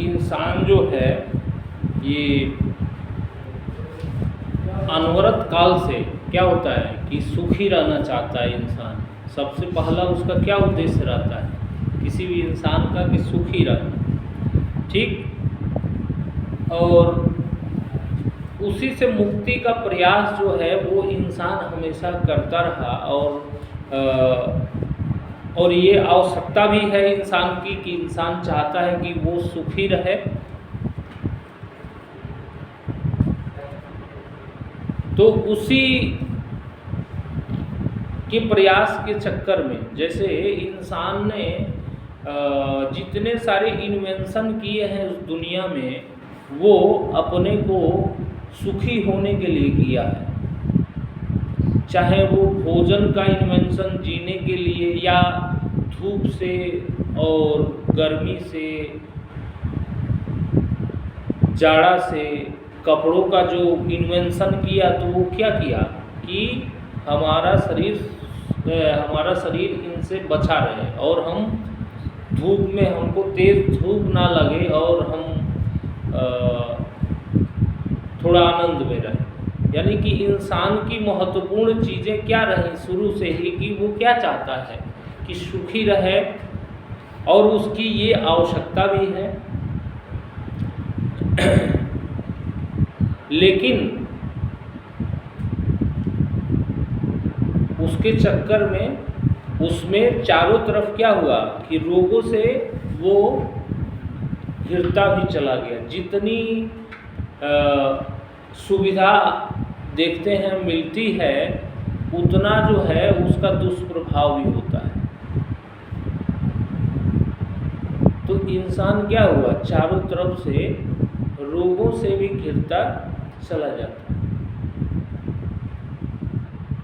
इंसान जो है ये अनवरत काल से क्या होता है कि सुखी रहना चाहता है इंसान। सबसे पहला उसका क्या उद्देश्य रहता है किसी भी इंसान का कि सुखी रहना, ठीक। और उसी से मुक्ति का प्रयास जो है वो इंसान हमेशा करता रहा। और ये आवश्यकता भी है इंसान की कि इंसान चाहता है कि वो सुखी रहे। तो उसी के प्रयास के चक्कर में जैसे इंसान ने जितने सारे इन्वेंशन किए हैं उस दुनिया में, वो अपने को सुखी होने के लिए किया है। चाहे वो भोजन का इन्वेंशन जीने के लिए, या धूप से और गर्मी से, जाड़ा से, कपड़ों का जो इन्वेंशन किया, तो वो क्या किया कि हमारा शरीर इनसे बचा रहे और हम धूप में, हमको तेज धूप ना लगे और हम थोड़ा आनंद में रहें। यानी कि इंसान की महत्वपूर्ण चीज़ें क्या रही शुरू से ही कि वो क्या चाहता है कि सुखी रहे, और उसकी ये आवश्यकता भी है। लेकिन उसके चक्कर में उसमें चारों तरफ क्या हुआ कि रोगों से वो घिरता भी चला गया। जितनी सुविधा देखते हैं मिलती है, उतना जो है उसका दुष्प्रभाव भी होता है। तो इंसान क्या हुआ, चारों तरफ से रोगों से भी घिरता चला जाता है।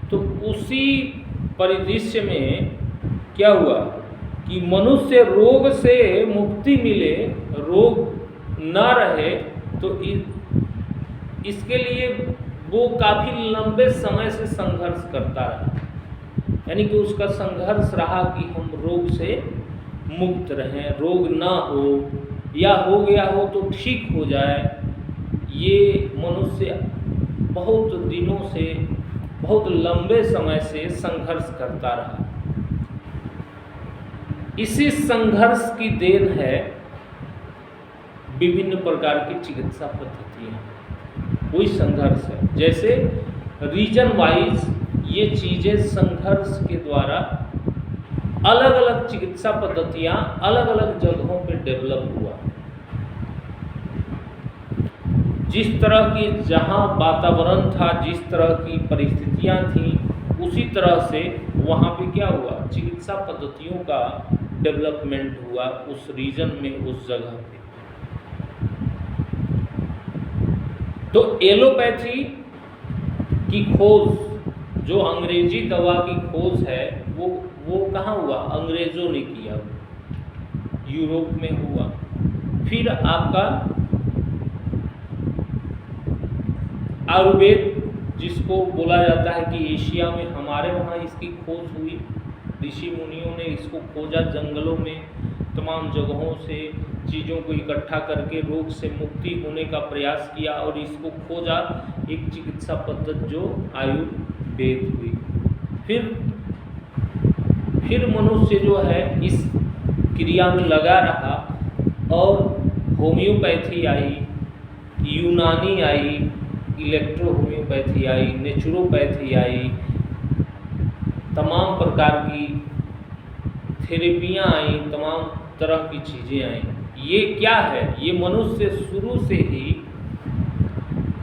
तो उसी परिदृश्य में क्या हुआ कि मनुष्य रोग से मुक्ति मिले, रोग ना रहे, तो इसके लिए वो काफ़ी लंबे समय से संघर्ष करता रहा। यानी कि उसका संघर्ष रहा कि हम रोग से मुक्त रहें, रोग ना हो, या हो गया हो तो ठीक हो जाए। ये मनुष्य बहुत दिनों से, बहुत लंबे समय से संघर्ष करता रहा। इसी संघर्ष की देन है विभिन्न प्रकार की चिकित्सा पद्धतियाँ। वही संघर्ष है, जैसे रीजन वाइज ये चीज़ें संघर्ष के द्वारा अलग अलग चिकित्सा पद्धतियाँ अलग अलग जगहों पे डेवलप हुआ। जिस तरह की जहाँ वातावरण था, जिस तरह की परिस्थितियाँ थीं, उसी तरह से वहाँ पे क्या हुआ, चिकित्सा पद्धतियों का डेवलपमेंट हुआ उस रीजन में, उस जगह पे। तो एलोपैथी की खोज, जो अंग्रेजी दवा की खोज है, वो कहाँ हुआ, अंग्रेजों ने किया, यूरोप में हुआ। फिर आपका आयुर्वेद, जिसको बोला जाता है कि एशिया में, हमारे वहाँ इसकी खोज हुई। ऋषि मुनियों ने इसको खोजा, जंगलों में तमाम जगहों से चीज़ों को इकट्ठा करके रोग से मुक्ति होने का प्रयास किया और इसको खोजा, एक चिकित्सा पद्धति जो आयुर्वेद हुई। फिर मनुष्य जो है इस क्रिया में लगा रहा और होम्योपैथी आई, यूनानी आई, इलेक्ट्रो होम्योपैथी आई, नेचुरोपैथी आई, तमाम प्रकार की थेरेपियाँ आई, तमाम तरह की चीज़ें आई। ये क्या है, ये मनुष्य शुरू से ही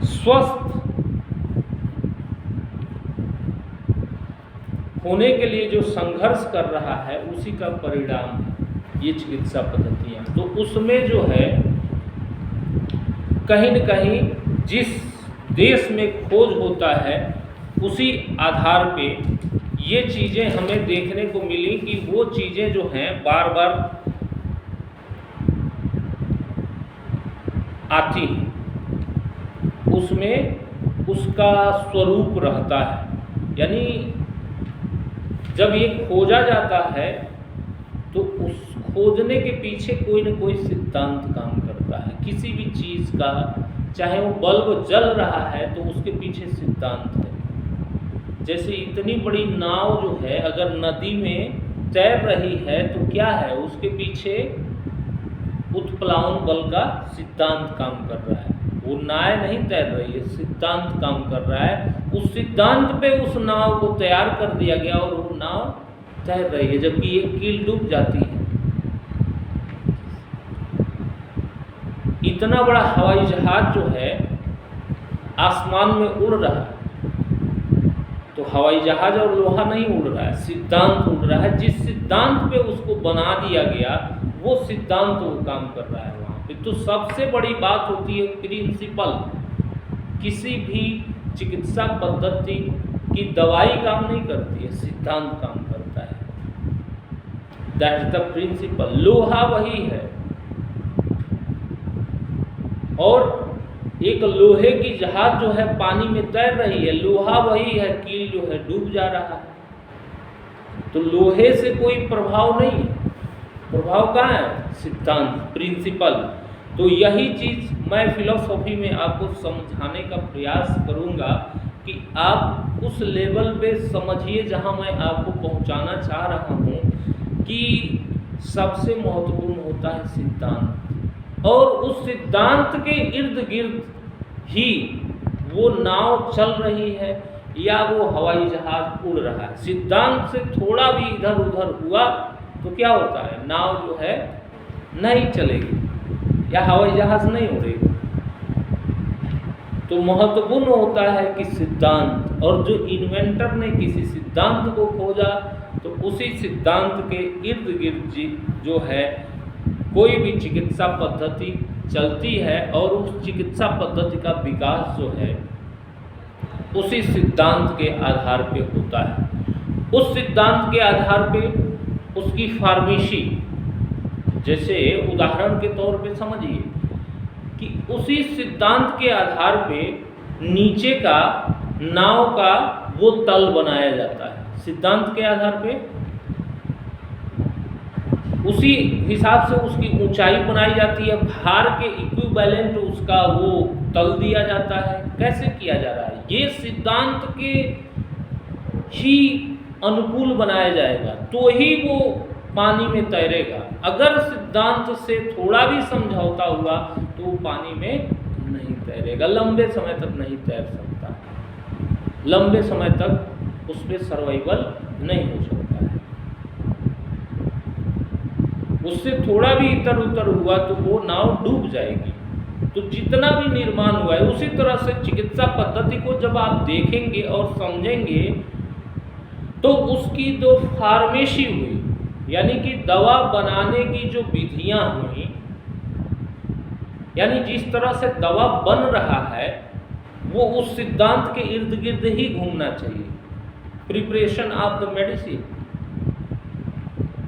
स्वस्थ होने के लिए जो संघर्ष कर रहा है, उसी का परिणाम है ये चिकित्सा पद्धतियाँ। तो उसमें जो है कहीं न कहीं जिस देश में खोज होता है, उसी आधार पे ये चीज़ें हमें देखने को मिली कि वो चीज़ें जो हैं बार बार आती हैं, उसमें उसका स्वरूप रहता है। यानी जब ये खोजा जाता है तो उस खोजने के पीछे कोई न कोई सिद्धांत काम करता है। किसी भी चीज़ का, चाहे वो बल्ब जल रहा है तो उसके पीछे सिद्धांत है। जैसे इतनी बड़ी नाव जो है अगर नदी में तैर रही है तो क्या है, उसके पीछे उत्प्लावन बल का सिद्धांत काम कर रहा है। वो नाव नहीं तैर रही है, सिद्धांत काम कर रहा है। उस सिद्धांत पे उस नाव को तैयार कर दिया गया और वो नाव तैर रही है, जबकि ये कील डूब जाती है। इतना बड़ा हवाई जहाज जो है आसमान में उड़ रहा है, तो हवाई जहाज और लोहा नहीं उड़ रहा है, सिद्धांत उड़ रहा है। जिस सिद्धांत पे उसको बना दिया गया वो सिद्धांत वो काम कर रहा है वहाँ पे। तो सबसे बड़ी बात होती है प्रिंसिपल। किसी भी चिकित्सा पद्धति की दवाई काम नहीं करती है, सिद्धांत काम करता है। That is the principle. लोहा वही है, और एक लोहे की जहाज जो है पानी में तैर रही है, लोहा वही है, कील जो है डूब जा रहा है। तो लोहे से कोई प्रभाव नहीं है, प्रभाव कहाँ है, सिद्धांत, प्रिंसिपल। तो यही चीज़ मैं फिलॉसफी में आपको समझाने का प्रयास करूँगा कि आप उस लेवल पे समझिए जहाँ मैं आपको पहुँचाना चाह रहा हूँ कि सबसे महत्वपूर्ण होता है सिद्धांत, और उस सिद्धांत के इर्द गिर्द ही वो नाव चल रही है या वो हवाई जहाज उड़ रहा है। सिद्धांत से थोड़ा भी इधर उधर हुआ तो क्या होता है, नाव जो है नहीं चलेगी या हवाई जहाज नहीं उड़ेगी। तो महत्वपूर्ण होता है कि सिद्धांत, और जो इन्वेंटर ने किसी सिद्धांत को खोजा तो उसी सिद्धांत के इर्द गिर्द जो है कोई भी चिकित्सा पद्धति चलती है, और उस चिकित्सा पद्धति का विकास जो है उसी सिद्धांत के आधार पे होता है। उस सिद्धांत के आधार पे उसकी फार्मेसी, जैसे उदाहरण के तौर पे समझिए कि उसी सिद्धांत के आधार पे नीचे का नाव का वो तल बनाया जाता है। सिद्धांत के आधार पे उसी हिसाब से उसकी ऊंचाई बनाई जाती है, भार के इक्विवेलेंट उसका वो तल दिया जाता है। कैसे किया जा रहा है, ये सिद्धांत के ही अनुकूल बनाया जाएगा तो ही वो पानी में तैरेगा। अगर सिद्धांत से थोड़ा भी समझौता हुआ तो वो पानी में नहीं तैरेगा, लंबे समय तक नहीं तैर सकता, लंबे समय तक उस पर सर्वाइवल नहीं हो सकता है। उससे थोड़ा भी इधर उधर हुआ तो वो नाव डूब जाएगी। तो जितना भी निर्माण हुआ है उसी तरह से चिकित्सा पद्धति को जब आप देखेंगे और समझेंगे तो उसकी जो फार्मेसी हुई, यानी कि दवा बनाने की जो विधियां हुई, यानी जिस तरह से दवा बन रहा है वो उस सिद्धांत के इर्द गिर्द ही घूमना चाहिए। Preparation of the medicine,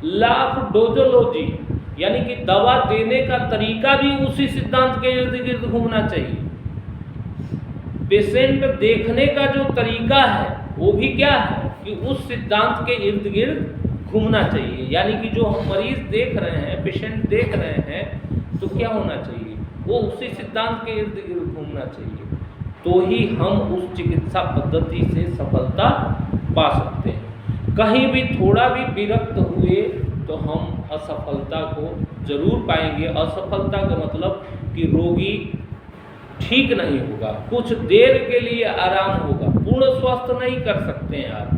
law of dosology, यानी कि दवा देने का तरीका भी उसी सिद्धांत के इर्द गिर्द घूमना चाहिए। पेशेंट देखने का जो तरीका है वो भी क्या है कि उस सिद्धांत के इर्द गिर्द घूमना चाहिए। यानी कि जो हम मरीज देख रहे हैं, पेशेंट देख रहे हैं, तो क्या होना चाहिए, वो उसी सिद्धांत के इर्द गिर्द घूमना चाहिए, तो ही हम उस चिकित्सा पद्धति से सफलता पा सकते हैं। कहीं भी थोड़ा भी विरक्त हुए तो हम असफलता को जरूर पाएंगे। असफलता का मतलब कि रोगी ठीक नहीं होगा, कुछ देर के लिए आराम होगा, पूर्ण स्वस्थ नहीं कर सकते हैं आप।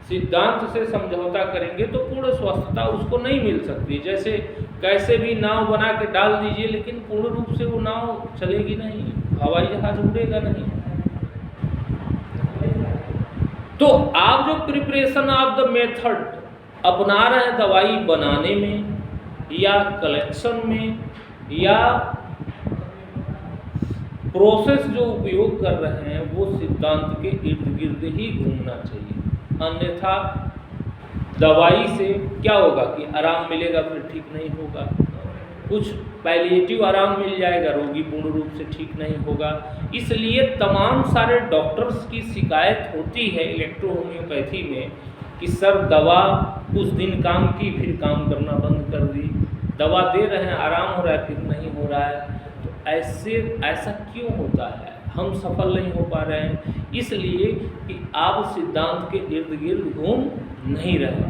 सिद्धांत से समझौता करेंगे तो पूर्ण स्वस्थता उसको नहीं मिल सकती। जैसे कैसे भी नाव बना के डाल दीजिए लेकिन पूर्ण रूप से वो नाव चलेगी नहीं, हवाई जहाज उड़ेगा नहीं। तो आप जो प्रिपरेशन ऑफ द मेथड अपना रहे हैं दवाई बनाने में या कलेक्शन में या प्रोसेस जो उपयोग कर रहे हैं वो सिद्धांत के इर्द गिर्द ही घूमना चाहिए। अन्यथा दवाई से क्या होगा कि आराम मिलेगा फिर ठीक नहीं होगा, कुछ पैलिएटिव आराम मिल जाएगा, रोगी पूर्ण रूप से ठीक नहीं होगा। इसलिए तमाम सारे डॉक्टर्स की शिकायत होती है इलेक्ट्रो होम्योपैथी में कि सर दवा कुछ दिन काम की, फिर काम करना बंद कर दी, दवा दे रहे हैं आराम हो रहा है, फिर नहीं हो रहा है। तो ऐसा क्यों होता है? हम सफल नहीं हो पा रहे हैं इसलिए कि आप सिद्धांत के इर्द गिर्द घूम नहीं रहे।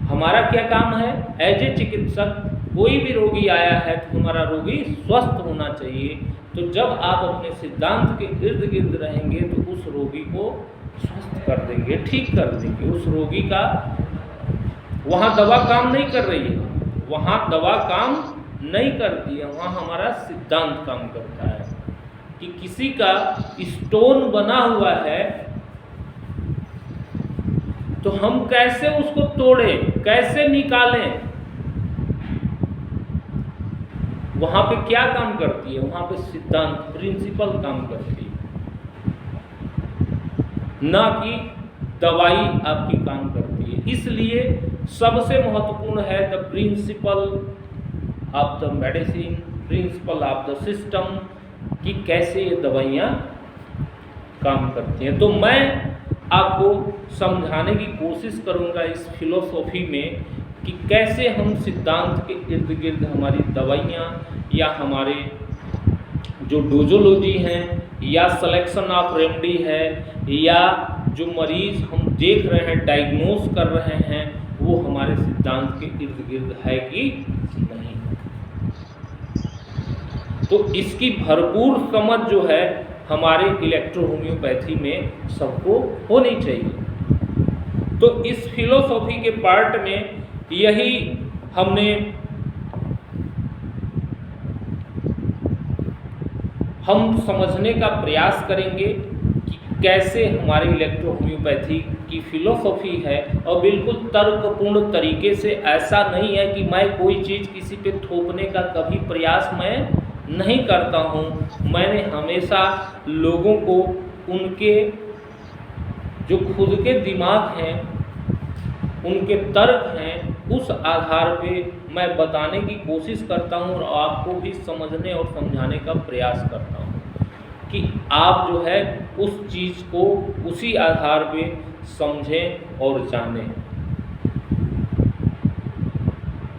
हमारा क्या काम है? एज ए चिकित्सक, कोई भी रोगी आया है तो हमारा रोगी स्वस्थ होना चाहिए। तो जब आप अपने सिद्धांत के इर्द गिर्द रहेंगे तो उस रोगी को स्वस्थ कर देंगे, ठीक कर देंगे। उस रोगी का वहाँ दवा काम नहीं कर रही है, वहाँ दवा काम नहीं करती है, वहाँ हमारा सिद्धांत काम करता है। कि किसी का स्टोन बना हुआ है तो हम कैसे उसको तोड़ें, कैसे निकालें? वहां पे क्या काम करती है? वहां पे सिद्धांत, प्रिंसिपल काम करती है, ना कि दवाई आपकी काम करती है। इसलिए सबसे महत्वपूर्ण है the principle of the medicine, principle of the system, कि कैसे ये दवाइयाँ काम करती हैं। तो मैं आपको समझाने की कोशिश करूँगा इस फिलोसॉफी में कि कैसे हम सिद्धांत के इर्द गिर्द हमारी दवाइयाँ या हमारे जो डोजोलॉजी हैं या सिलेक्शन ऑफ रेमेडी है या जो मरीज़ हम देख रहे हैं, डायग्नोस कर रहे हैं, वो हमारे सिद्धांत के इर्द गिर्द है कि नहीं। तो इसकी भरपूर समझ जो है हमारे इलेक्ट्रो होम्योपैथी में सबको होनी चाहिए। तो इस फिलोसॉफी के पार्ट में यही हम समझने का प्रयास करेंगे कि कैसे हमारी इलेक्ट्रो होम्योपैथी की फिलोसॉफी है। और बिल्कुल तर्कपूर्ण तरीके से, ऐसा नहीं है कि मैं कोई चीज़ किसी पे थोपने का कभी प्रयास मैं नहीं करता हूँ। मैंने हमेशा लोगों को उनके जो खुद के दिमाग हैं, उनके तर्क हैं, उस आधार पे मैं बताने की कोशिश करता हूँ और आपको भी समझने और समझाने का प्रयास करता हूँ कि आप जो है उस चीज़ को उसी आधार पे समझें और जानें।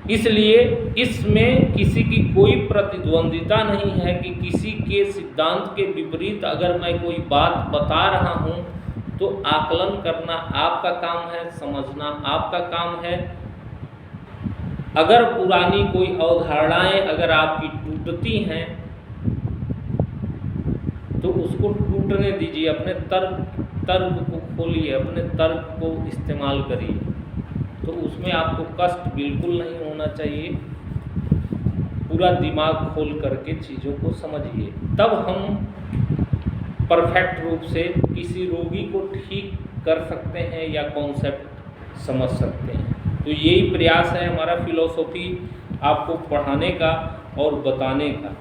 इसलिए इसमें किसी की कोई प्रतिद्वंदिता नहीं है कि किसी के सिद्धांत के विपरीत अगर मैं कोई बात बता रहा हूँ तो आकलन करना आपका काम है, समझना आपका काम है। अगर पुरानी कोई अवधारणाएं अगर आपकी टूटती हैं तो उसको टूटने दीजिए, अपने तर्क को खोलिए, अपने तर्क को इस्तेमाल करिए। तो उसमें आपको कष्ट बिल्कुल नहीं होना चाहिए। पूरा दिमाग खोल करके चीज़ों को समझिए, तब हम परफेक्ट रूप से किसी रोगी को ठीक कर सकते हैं या कॉन्सेप्ट समझ सकते हैं। तो यही प्रयास है हमारा फिलोसॉफी आपको पढ़ाने का और बताने का।